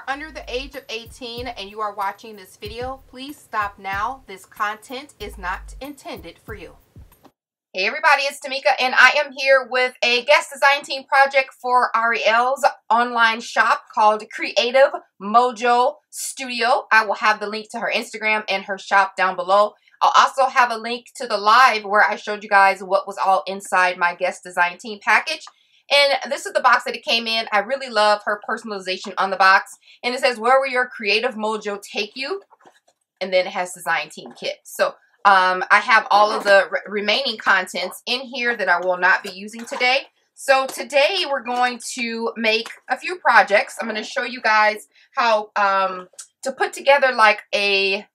under the age of 18 and you are watching this video, please stop now. This content is not intended for you. Hey everybody, it's TMIKA and I am here with a guest design team project for Aurielle's online shop called Creative Mojo Studio. I will have the link to her Instagram and her shop down below. I'll also have a link to the live where I showed you guys what was all inside my guest design team package. And this is the box that it came in. I really love her personalization on the box. And it says, where will your creative mojo take you? And then it has design team kit. So I have all of the remaining contents in here that I will not be using today. So today we're going to make a few projects. I'm going to show you guys how to put together like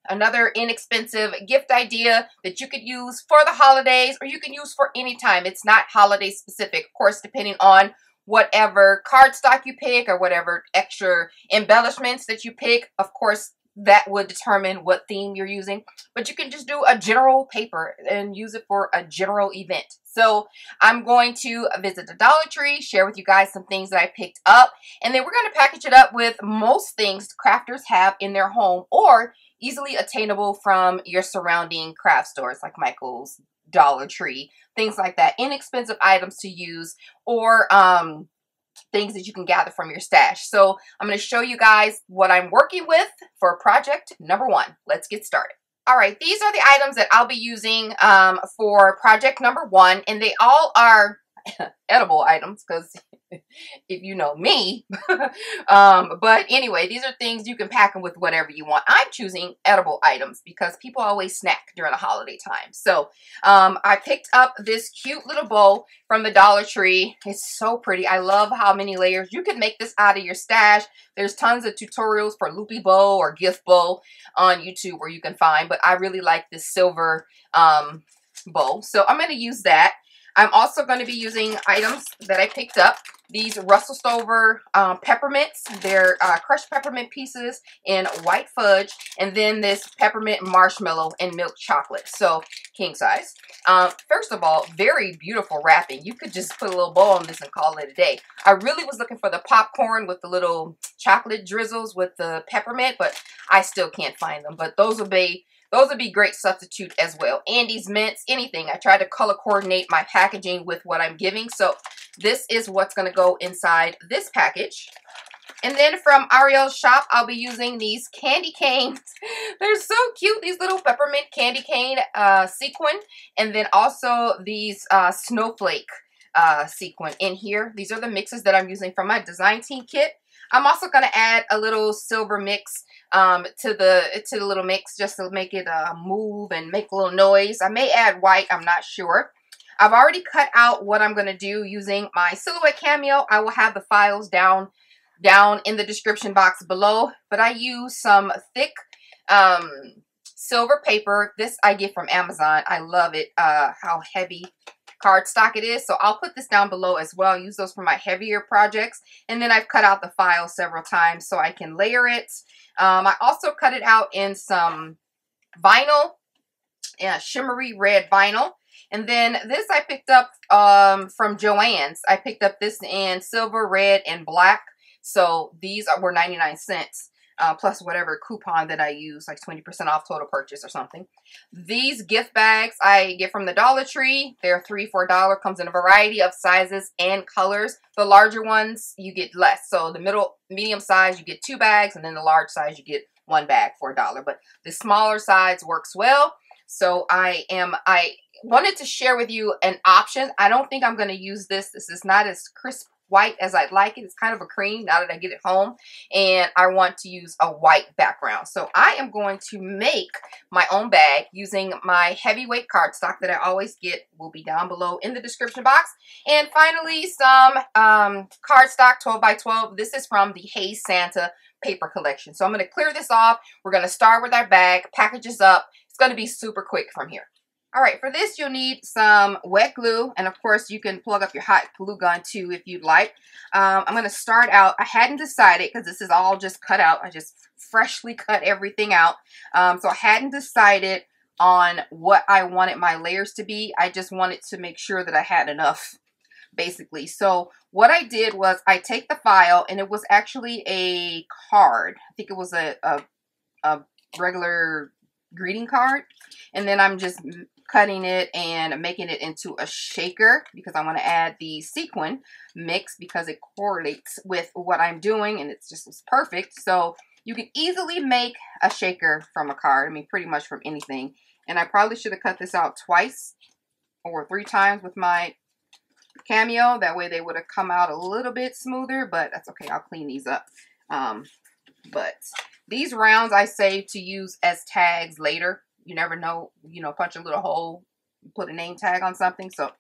another inexpensive gift idea that you could use for the holidays or you can use for any time. It's not holiday specific, of course, depending on whatever cardstock you pick or whatever extra embellishments that you pick. Of course, that would determine what theme you're using, but you can just do a general paper and use it for a general event. So I'm going to visit the Dollar Tree, share with you guys some things that I picked up, and then we're going to package it up with most things crafters have in their home or easily attainable from your surrounding craft stores like Michael's, Dollar Tree, things like that. Inexpensive items to use or things that you can gather from your stash. So I'm going to show you guys what I'm working with for project number one. Let's get started. All right, these are the items that I'll be using for project number one, and they all are edible items because if you know me. But anyway, these are things you can pack them with whatever you want. I'm choosing edible items because people always snack during the holiday time. So I picked up this cute little bowl from the Dollar Tree. It's so pretty. I love how many layers. You can make this out of your stash. There's tons of tutorials for loopy bow or gift bow on YouTube where you can find, but I really like this silver bowl. So I'm going to use that. I'm also going to be using items that I picked up. These Russell Stover peppermints. They're crushed peppermint pieces in white fudge. And then this peppermint marshmallow and milk chocolate. So, king size. First of all, very beautiful wrapping. You could just put a little bow on this and call it a day. I really was looking for the popcorn with the little chocolate drizzles with the peppermint, but I still can't find them. But those would be great substitute as well. Andy's mints, anything. I tried to color coordinate my packaging with what I'm giving. So this is what's going to go inside this package. And then from Aurielle's shop, I'll be using these candy canes. They're so cute. These little peppermint candy cane sequin. And then also these snowflake sequin in here. These are the mixes that I'm using from my design team kit. I'm also going to add a little silver mix to the little mix just to make it move and make a little noise. I may add white, I'm not sure. I've already cut out what I'm going to do using my Silhouette Cameo. I will have the files down in the description box below, but I use some thick silver paper. This I get from Amazon. I love it, how heavy cardstock it is. So I'll put this down below as well. Use those for my heavier projects. And then I've cut out the file several times so I can layer it. I also cut it out in some vinyl, shimmery red vinyl. And then this I picked up from Joann's. I picked up this in silver, red, and black. So these were 99 cents. Plus whatever coupon that I use, like 20% off total purchase or something. These gift bags I get from the Dollar Tree. They're $3 for $1. Comes in a variety of sizes and colors. The larger ones, you get less. So the medium size, you get 2 bags. And then the large size, you get 1 bag for $1. But the smaller size works well. So I wanted to share with you an option. I don't think I'm going to use this. This is not as crisp white as I'd like it. It's kind of a cream now that I get it home, and I want to use a white background. So I am going to make my own bag using my heavyweight cardstock that I always get. Will be down below in the description box. And finally, some cardstock 12 by 12. This is from the Hey Santa paper collection. So I'm going to clear this off. We're going to start with our bag, package this up. It's going to be super quick from here. All right, for this, you'll need some wet glue. And, of course, you can plug up your hot glue gun, too, if you'd like. I'm going to start out. I hadn't decided because this is all just cut out. I just freshly cut everything out. So I hadn't decided on what I wanted my layers to be. I just wanted to make sure that I had enough basically. So what I did was I take the file, and it was actually a card. I think it was a regular greeting card. And then I'm just cutting it and making it into a shaker because I want to add the sequin mix because it correlates with what I'm doing, and it's perfect. So you can easily make a shaker from a card. I mean, pretty much from anything. And I probably should have cut this out twice or 3 times with my Cameo. That way they would have come out a little bit smoother, but that's okay. I'll clean these up. But these rounds I save to use as tags later. You never know, you know, punch a little hole, put a name tag on something. So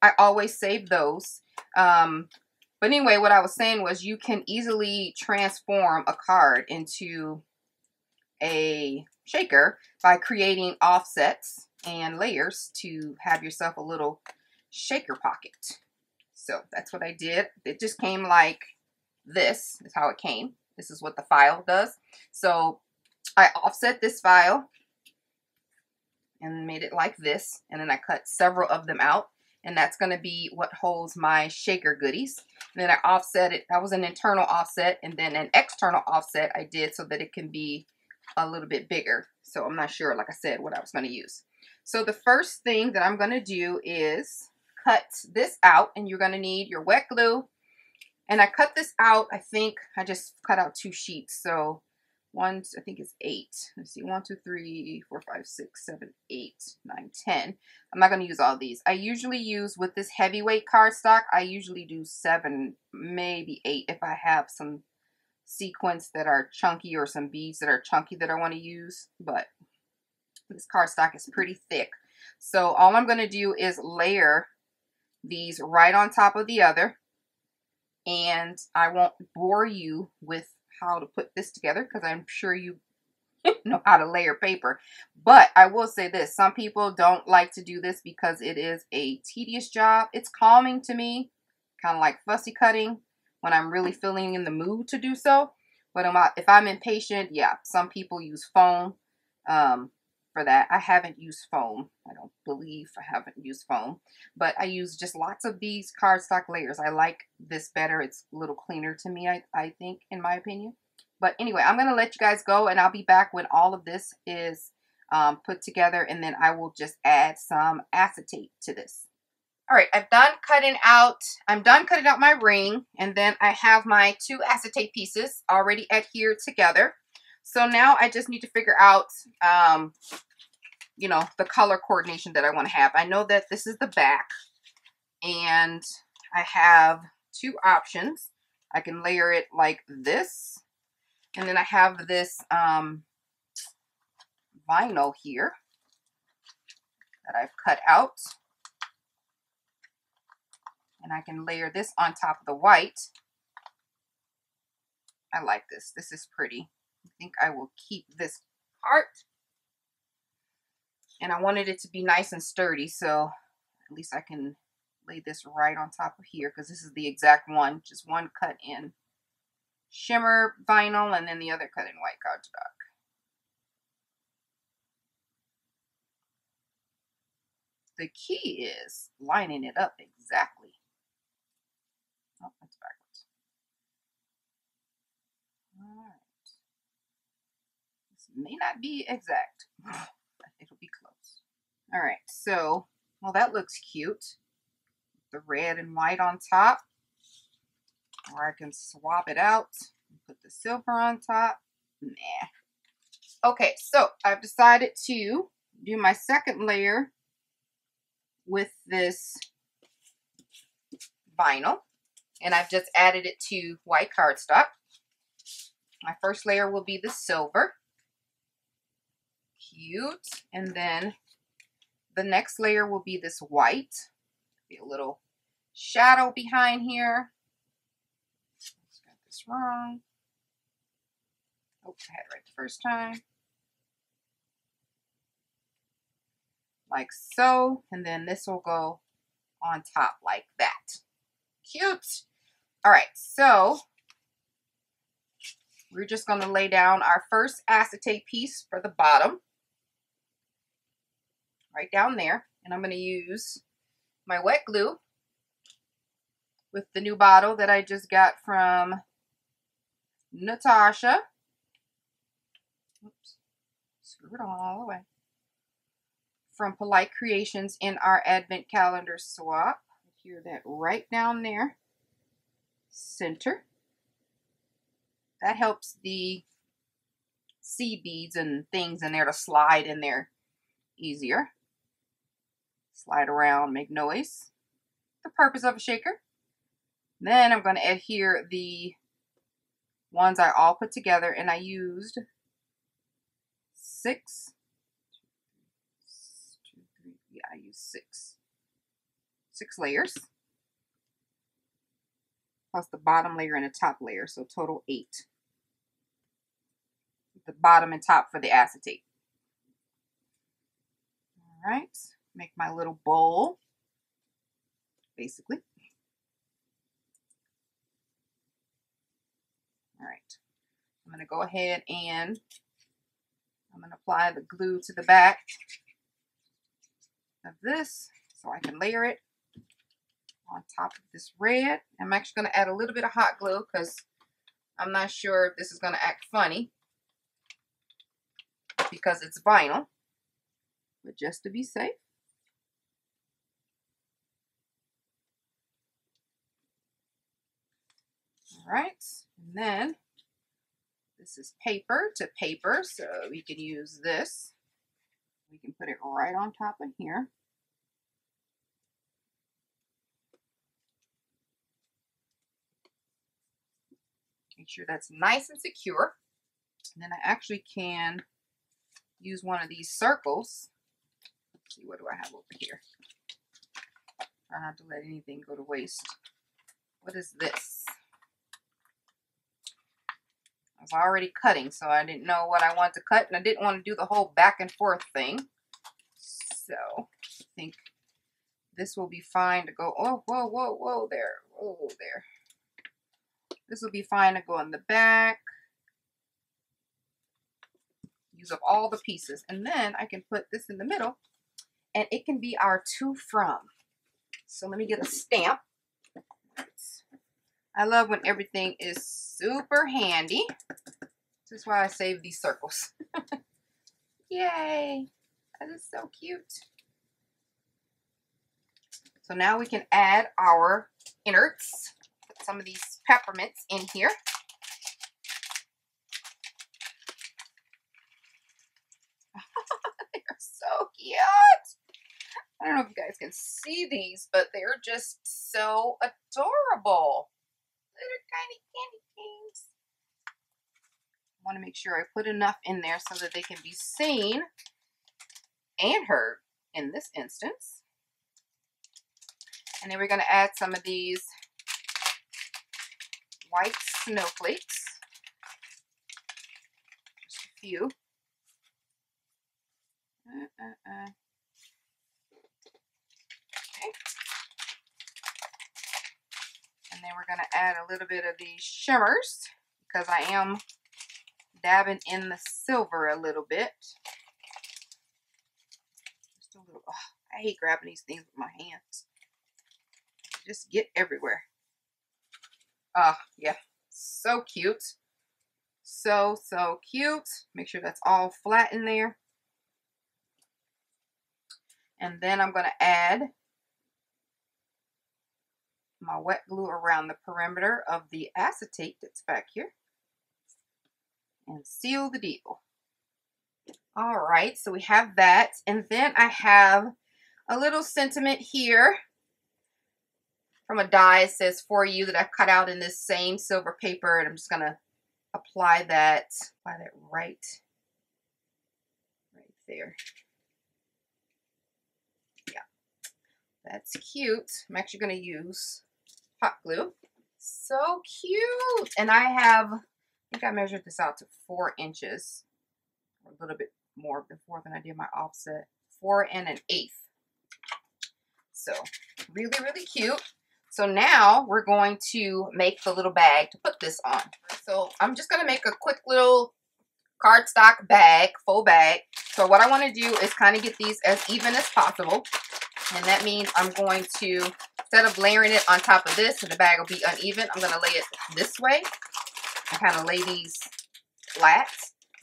I always save those. But anyway, what I was saying was you can easily transform a card into a shaker by creating offsets and layers to have yourself a little shaker pocket. So that's what I did. It just came like this is how it came. This is what the file does. So I offset this file and made it like this, and then I cut several of them out, and that's going to be what holds my shaker goodies. And then I offset it. That was an internal offset, and then an external offset I did so that it can be a little bit bigger. So I'm not sure, like I said, what I was going to use. So the first thing that I'm going to do is cut this out, and you're going to need your wet glue. And I cut this out, I think I just cut out 2 sheets. So one, I think it's 8. Let's see, 1, 2, 3, 4, 5, 6, 7, 8, 9, 10. I'm not going to use all these. I usually use, with this heavyweight cardstock, I usually do 7, maybe 8 if I have some sequins that are chunky or some beads that are chunky that I want to use. But this cardstock is pretty thick. So all I'm going to do is layer these right on top of the other. And I won't bore you with how to put this together because I'm sure you know how to layer paper. But I will say this, some people don't like to do this because it is a tedious job. It's calming to me, kind of like fussy cutting when I'm really feeling in the mood to do so. But if I'm impatient, yeah, some people use foam for that. I haven't used foam. I don't believe I haven't used foam, but I use just lots of these cardstock layers. I like this better. It's a little cleaner to me, I think, in my opinion. But anyway, I'm going to let you guys go, and I'll be back when all of this is put together, and then I will just add some acetate to this. All right, I'm done cutting out my ring, and then I have my 2 acetate pieces already adhered together. So now I just need to figure out, you know, the color coordination that I want to have. I know that this is the back, and I have 2 options. I can layer it like this, and then I have this vinyl here that I've cut out, and I can layer this on top of the white. I like this. This is pretty. I think I will keep this part. And I wanted it to be nice and sturdy, so at least I can lay this right on top of here because this is the exact one. Just one cut in shimmer vinyl and then the other cut in white cardstock. The key is lining it up exactly. Oh, that's backwards. All right. This may not be exact, but it'll be close. All right, so, well, that looks cute. The red and white on top. Or I can swap it out and put the silver on top. Nah. Okay, so I've decided to do my second layer with this vinyl, and I've just added it to white cardstock. My first layer will be the silver. Cute. And then the next layer will be this white. Be a little shadow behind here. Let's get this wrong. Oh, I had it right the first time. Like so. And then this will go on top like that. Cute. All right, so we're just going to lay down our first acetate piece for the bottom. Right down there. And I'm going to use my wet glue with the new bottle that I just got from NATASHA. Oops, screw it on all the way. From Polite Creations in our Advent Calendar swap. Adhere that right down there. Center. That helps the seed beads and things in there to slide in there easier. Slide around, make noise. The purpose of a shaker. Then I'm going to adhere the ones I all put together, and I used 6. Yeah, I used 6. 6 layers. Plus the bottom layer and the top layer, so total 8. The bottom and top for the acetate. All right, make my little bowl, basically. All right, I'm going to go ahead and I'm going to apply the glue to the back of this so I can layer it on top of this red. I'm actually going to add a little bit of hot glue because I'm not sure if this is going to act funny because it's vinyl, but just to be safe. All right, and then this is paper to paper, so we can use this. We can put it right on top of here. Make sure that's nice and secure. And then I actually can use one of these circles. Let's see, what do I have over here? Try not to let anything go to waste. What is this? I was already cutting, so I didn't know what I wanted to cut, and I didn't want to do the whole back and forth thing. So I think this will be fine to go. Oh, whoa, whoa, whoa, there. Whoa, there. This will be fine to go in the back. Use up all the pieces. And then I can put this in the middle, and it can be our to from. So let me get a stamp. I love when everything is super handy. This is why I save these circles. Yay! That is so cute. So now we can add our innards. Put some of these peppermints in here. They're so cute. I don't know if you guys can see these, but they're just so adorable. Little tiny candy canes. I want to make sure I put enough in there so that they can be seen and heard in this instance. And then we're going to add some of these white snowflakes. Just a few. Okay. And then we're going to add a little bit of these shimmers because I am dabbing in the silver a little bit. Just a little. Oh, I hate grabbing these things with my hands. They just get everywhere. Yeah, so cute. So cute. Make sure that's all flat in there. And then I'm going to add my wet glue around the perimeter of the acetate that's back here and seal the deal. All right, so we have that, and then I have a little sentiment here from a die. It says "for you" that I cut out in this same silver paper, and I'm just gonna apply that right there. Yeah, that's cute. I'm actually gonna use hot glue. So cute. And I think I measured this out to 4 inches, or a little bit more than I did my offset. 4 1/8. So really, really cute. So now we're going to make the little bag to put this on. So I'm just going to make a quick little cardstock bag, full bag. So what I want to do is kind of get these as even as possible. And that means I'm going to, instead instead of layering it on top of this and the bag will be uneven, I'm going to lay it this way and kind of lay these flat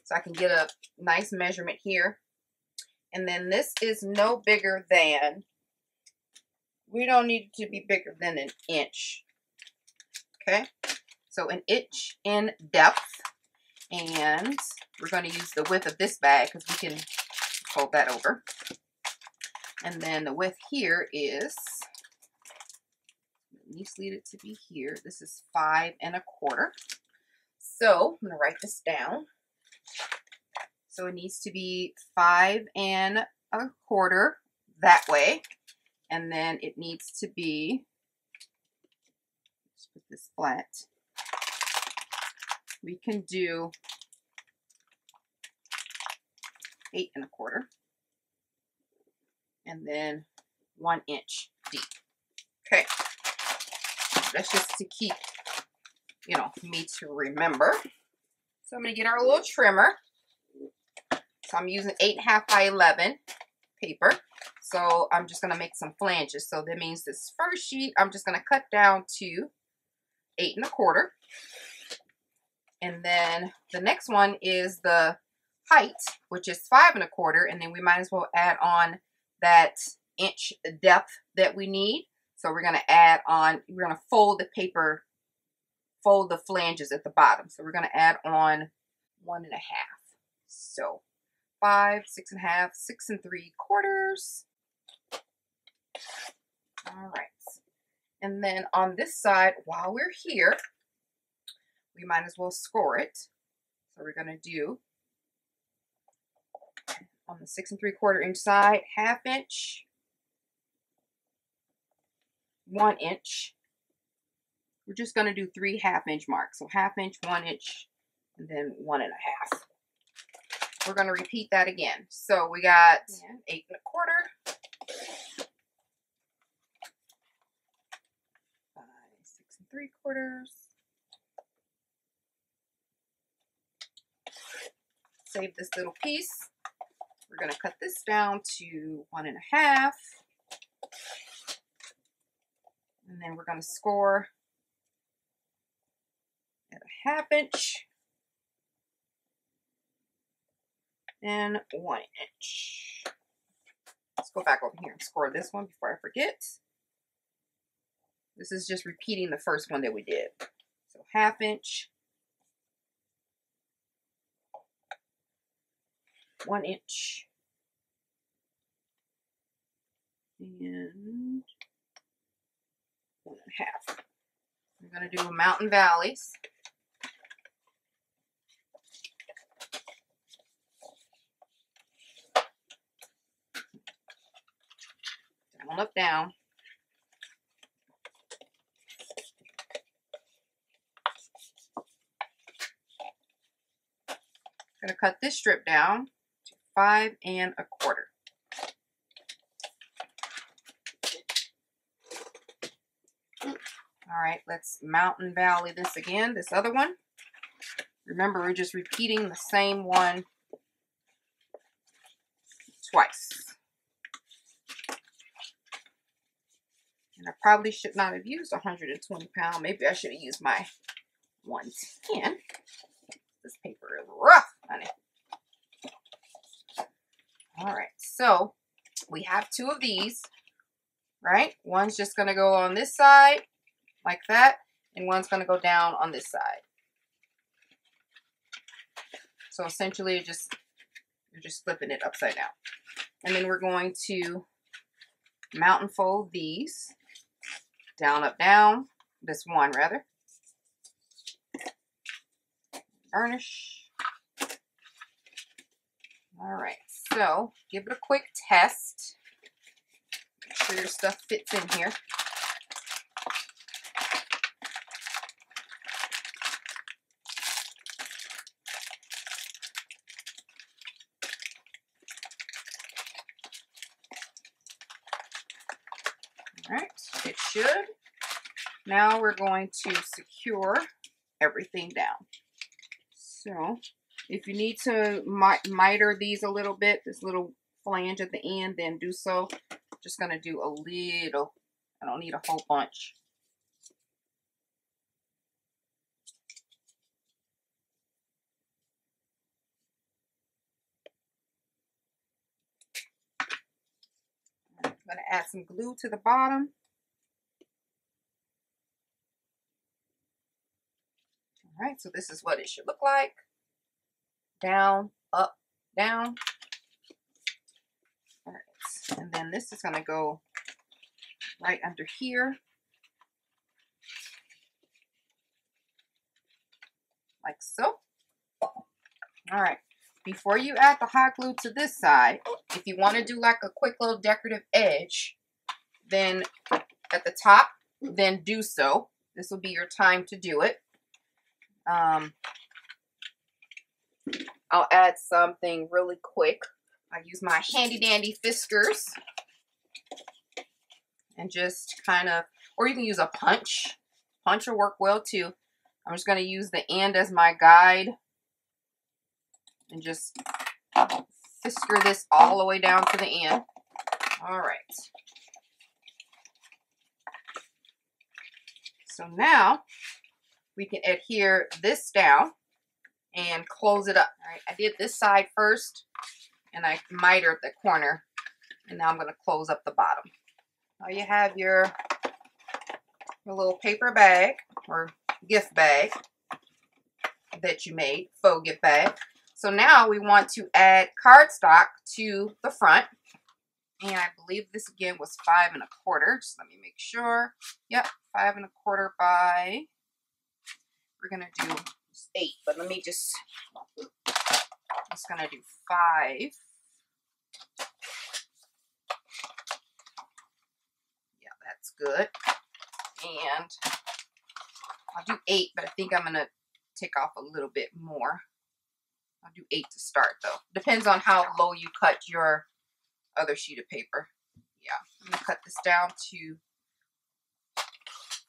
so I can get a nice measurement here. And then this is no bigger than, we don't need it to be bigger than an inch. Okay, so an inch in depth. And we're going to use the width of this bag because we can fold that over. And then the width here is, at least need it to be here. This is 5 1/4. So I'm going to write this down. So it needs to be 5 1/4 that way. And then it needs to be, let's put this flat. We can do 8 1/4. And then 1 inch deep. Okay. That's just to keep, you know, me to remember. So I'm going to get our little trimmer. So I'm using 8.5 by 11 paper. So I'm just going to make some flanges. So that means this first sheet, I'm just going to cut down to 8 1/4. And then the next one is the height, which is 5 1/4. And then we might as well add on that inch depth that we need. So we're going to add on, we're going to fold the paper, fold the flanges at the bottom. So we're going to add on 1 1/2. So 5, 6 1/2, 6 3/4. All right. And then on this side, while we're here, we might as well score it. So we're going to do on the 6 3/4 inch side, 1/2 inch, 1 inch. We're just going to do 3 1/2 inch marks. So 1/2 inch, 1 inch, and then 1 1/2. We're going to repeat that again. So we got 8 1/4, 5, 6 3/4. Save this little piece. We're going to cut this down to 1 1/2. And then we're going to score at 1/2 inch and 1 inch. Let's go back over here and score this one before I forget. This is just repeating the first one that we did. So 1/2 inch, 1 inch, and 1 1/2. I'm going to do mountain valleys. Down, up, down. I'm going to cut this strip down to 5 1/4. All right, let's mountain valley this again, this other one. Remember, we're just repeating the same one twice. And I probably should not have used 120 pound. Maybe I should have used my 110. This paper is rough, honey. All right, so we have 2 of these, right? One's just going to go on this side like that, and one's going to go down on this side. So essentially, you're just flipping it upside down. And then we're going to mountain fold these down, up, down. This one, rather. Burnish. All right, so give it a quick test. Make sure your stuff fits in here. All right, it should. Now we're going to secure everything down. So if you need to miter these a little bit, this little flange at the end, then do so. Just going to do a little I don't need a whole bunch. I'm going to add some glue to the bottom. All right, so this is what it should look like. Down, up, down. All right, and then this is going to go right under here. Like so. All right, before you add the hot glue to this side, if you want to do like a quick little decorative edge, then at the top, then do so. This will be your time to do it. I'll add something really quick. I use my handy dandy Fiskars and just kind of, or you can use a punch. Punch will work well too. I'm just going to use the end as my guide and just Fiskar this all the way down to the end. All right. So now we can adhere this down and close it up. All right, I did this side first and I mitered the corner, and now I'm going to close up the bottom. Now you have your little paper bag or gift bag that you made, faux gift bag. So now we want to add cardstock to the front, and I believe this again was 5 1/4. Just let me make sure. Yep, 5 1/4 by, we're gonna do 8, but let me just, I'm just gonna do 5. Yeah, that's good. And I'll do 8, but I think I'm gonna take off a little bit more. I'll do 8 to start though. Depends on how low you cut your other sheet of paper. Yeah, I'm gonna cut this down to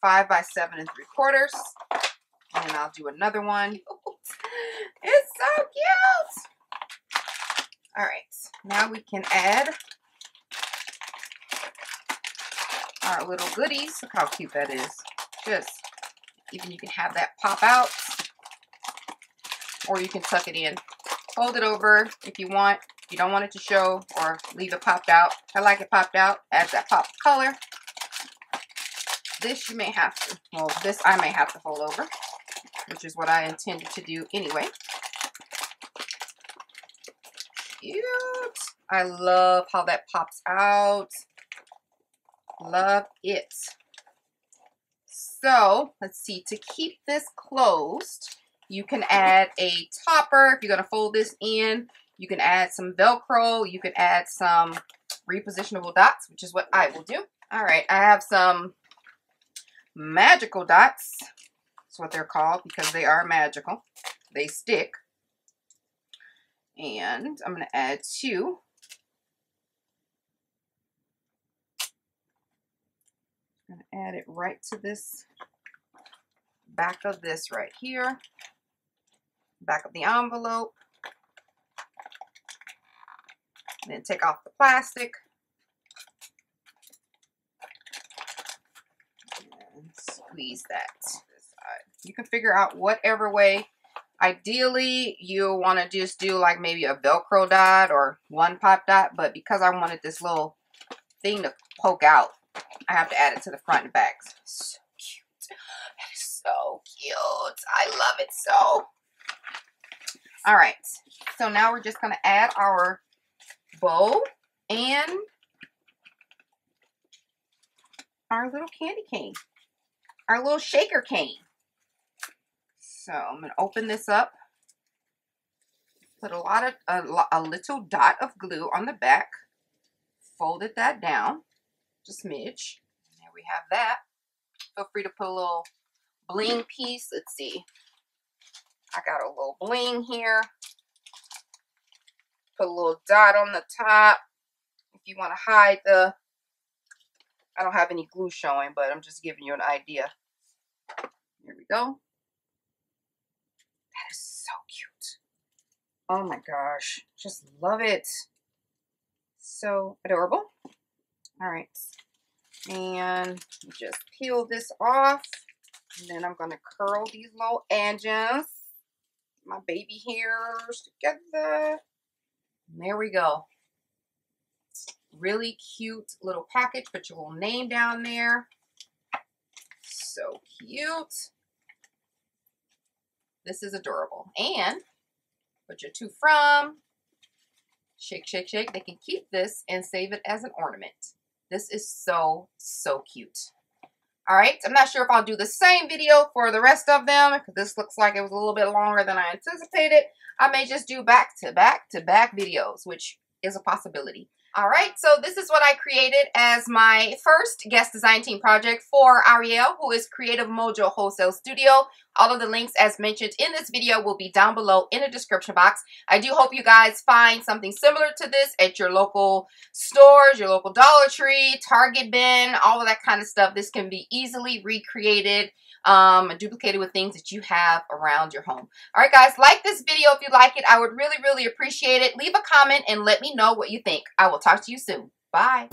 5 by 7 3/4. And then I'll do another one. It's so cute. All right, now we can add our little goodies. Look how cute that is. Just, even you can have that pop out, or you can tuck it in. Fold it over if you want. If you don't want it to show, or leave it popped out. I like it popped out. Adds that pop color. This you may have to, well, this I may have to fold over, which is what I intended to do anyway. Cute. I love how that pops out. Love it. So, let's see. To keep this closed, you can add a topper. If you're going to fold this in, you can add some Velcro. You can add some repositionable dots, which is what I will do. All right, I have some magical dots. That's what they're called because they are magical. They stick. And I'm going to add 2. I'm going to add it right to this back of this right here. Back of the envelope. And then take off the plastic. And squeeze that. You can figure out whatever way. Ideally, you want to just do like maybe a Velcro dot or one pop dot, but because I wanted this little thing to poke out, I have to add it to the front and back. So cute. That is so cute. I love it so. All right. So now we're just going to add our bow and our little candy cane, our little shaker cane. So I'm going to open this up, put a little dot of glue on the back, folded that down, just smidge. And there we have that. Feel free to put a little bling piece. Let's see. I got a little bling here. Put a little dot on the top. If you want to hide the, I don't have any glue showing, but I'm just giving you an idea. Here we go. That is so cute. Oh my gosh. Just love it. So adorable. All right. And just peel this off. And then I'm going to curl these little edges. My baby hairs together. And there we go. Really cute little package. Put your little name down there. So cute. This is adorable. And put your to from. Shake, shake, shake. They can keep this and save it as an ornament. This is so, so cute. All right, I'm not sure if I'll do the same video for the rest of them because this looks like it was a little bit longer than I anticipated. I may just do back-to-back-to-back videos, which is a possibility. All right, so this is what I created as my first guest design team project for Auriellle, who is Creative Mojo Wholesale Studio. All of the links as mentioned in this video will be down below in the description box. I do hope you guys find something similar to this at your local stores, your local Dollar Tree, Target bin, all of that kind of stuff. This can be easily recreated, duplicated with things that you have around your home. All right, guys, like this video if you like it. I would really, really appreciate it. Leave a comment and let me know what you think. I will talk to you soon. Bye.